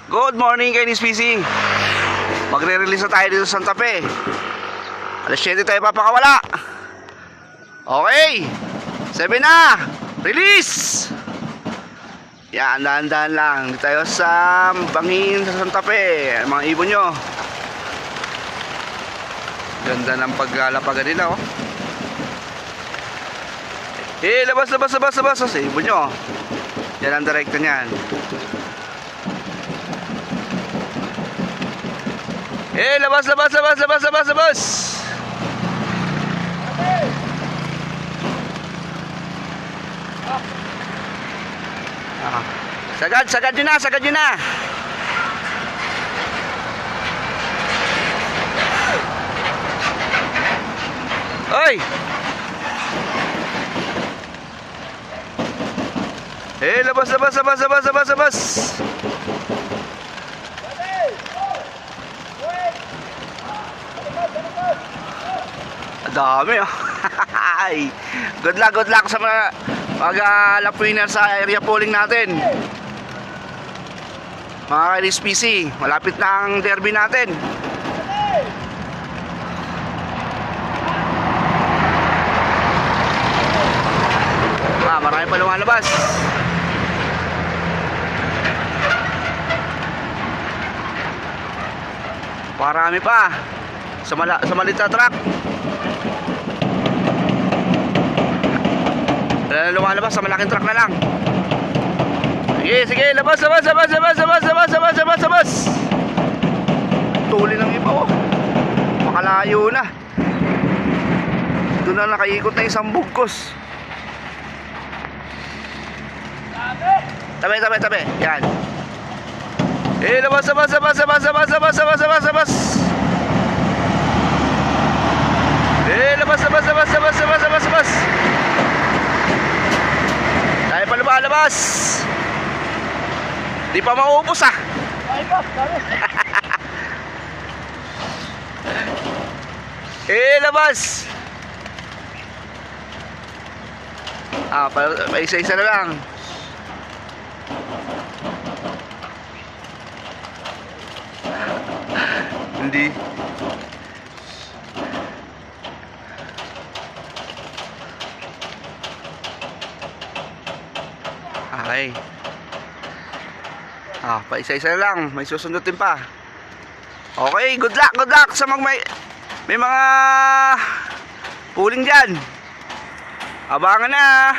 Good morning kay NSPC. Magre-release na tayo dito sa Santa Fe. Alas 7 tayo papakawala. Okay, 7 na. Release. Yan, dahan-dahan lang. Dito tayo sa bangin sa Santa Fe. Mga ibon nyo. Ganda ng paglalapagan nila, oh. Labas. Sa ibon nyo. Yan ang direkta niyan. Labas. Sagad nyo na. Oy! Labas. Dami, oh. Good luck sa mga lap winner sa area polling natin. Mga ka-NSPC, malapit na ang derby natin. Marami pa lumalabas. Marami pa sa maliit na truck. Lumalabas sa malaking truck na lang. Sige, labas. Tuli ng iba, oh. Makalayo na. Doon na nakaikot na isang bugkos. Tabi. Yan. Labas. Labas. Tayo pa lumalabas. Di pa maubos, ah. Labas. Pa isa-isa na lang. Hindi. Okay. Pa isa-isa na lang. May susundutin pa. Okay, good luck sa may mga puling dyan. Abangan na.